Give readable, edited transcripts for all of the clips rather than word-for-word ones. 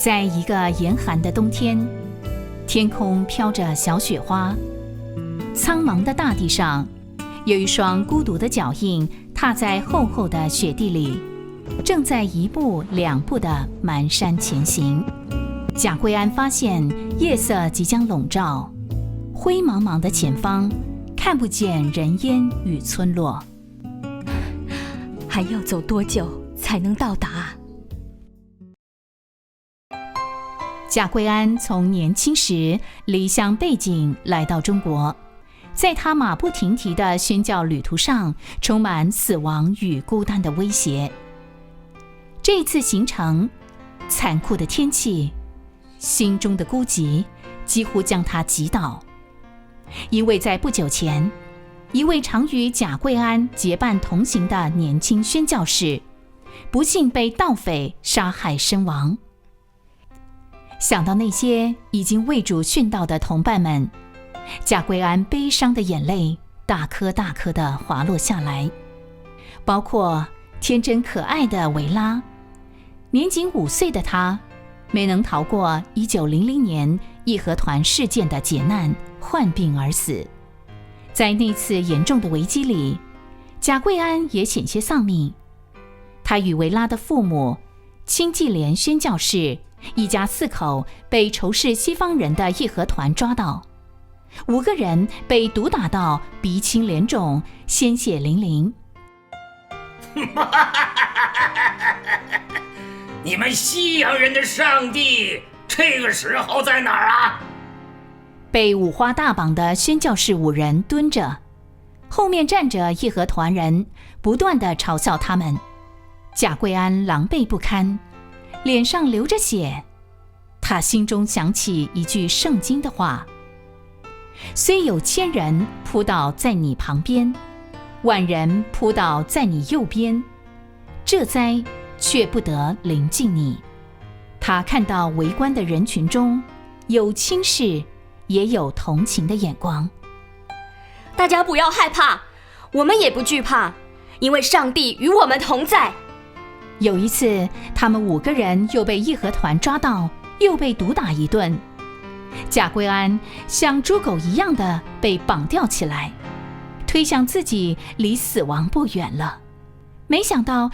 在一个严寒的冬天，天空飘着小雪花，苍茫的大地上，有一双孤独的脚印踏在厚厚的雪地里，正在一步两步地蹒跚前行。贾桂安发现夜色即将笼罩，灰茫茫的前方看不见人烟与村落。还要走多久才能到达？贾桂安从年轻时离乡背井来到中国，在他马不停蹄的宣教旅途上，充满死亡与孤单的威胁。这次行程，残酷的天气，心中的孤寂，几乎将他击倒。因为在不久前，一位常与贾桂安结伴同行的年轻宣教士，不幸被盗匪杀害身亡。想到那些已经为主殉道的同伴们，贾桂安悲伤的眼泪大颗大颗地滑落下来，包括天真可爱的维拉。年仅5岁的她，没能逃过1900年义和团事件的劫难，患病而死。在那次严重的危机里，贾桂安也险些丧命。他与维拉的父母、清济莲宣教士一家4口被仇视西方人的义和团抓到，5个人被毒打到鼻青脸肿，鲜血淋淋。你们西洋人的上帝这个时候在哪儿啊？被五花大绑的宣教士5人蹲着，后面站着义和团人，不断地嘲笑他们。贾桂安狼狈不堪，脸上流着血。他心中想起一句圣经的话：虽有1000人扑倒在你旁边，10000人扑倒在你右边，这灾却不得临近你。他看到围观的人群中有轻视，也有同情的眼光。大家不要害怕，我们也不惧怕，因为上帝与我们同在。有一次，他们5个人又被义和团抓到，又被毒打一顿。贾桂安像猪狗一样的被绑吊起来，推想自己离死亡不远了。没想到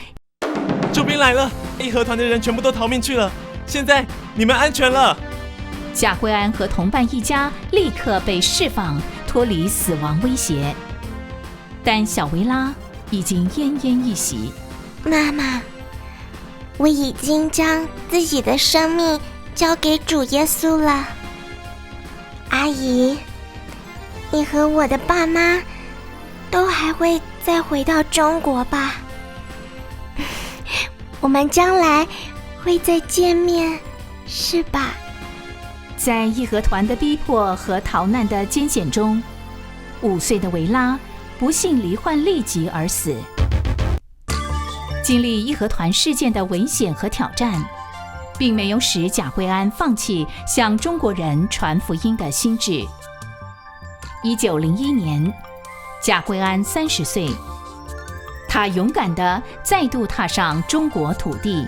救兵来了，义和团的人全部都逃命去了，现在你们安全了。贾桂安和同伴一家立刻被释放，脱离死亡威胁。但小维拉已经奄奄一息。妈妈，我已经将自己的生命交给主耶稣了。阿姨，你和我的爸妈都还会再回到中国吧？我们将来会再见面，是吧？在义和团的逼迫和逃难的艰险中，5岁的维拉不幸罹患痢疾而死。经历义和团事件的危险和挑战，并没有使贾桂安放弃向中国人传福音的心志。1901年，贾桂安30岁，他勇敢地再度踏上中国土地。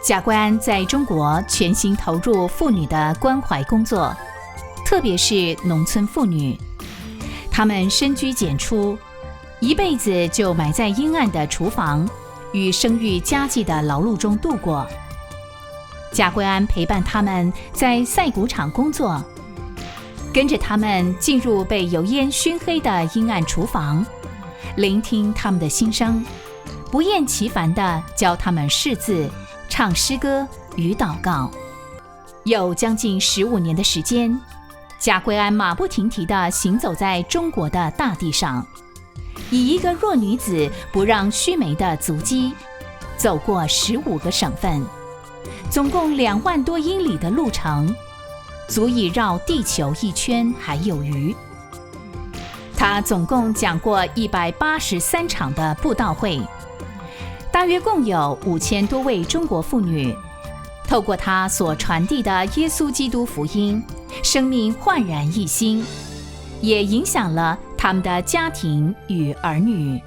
贾桂安在中国全心投入妇女的关怀工作，特别是农村妇女，她们深居简出，一辈子就埋在阴暗的厨房与生育家计的劳碌中度过。贾桂安陪伴他们在晒谷场工作，跟着他们进入被油烟熏黑的阴暗厨房，聆听他们的心声，不厌其烦地教他们识字、唱诗歌与祷告。有将近15年的时间，贾桂安马不停蹄地行走在中国的大地上，以一个弱女子不让须眉的足迹，走过15个省份，总共2万多英里的路程，足以绕地球1圈还有余。他总共讲过183场的布道会，大约共有5000多位中国妇女，透过他所传递的耶稣基督福音，生命焕然一新，也影响了他们的家庭与儿女。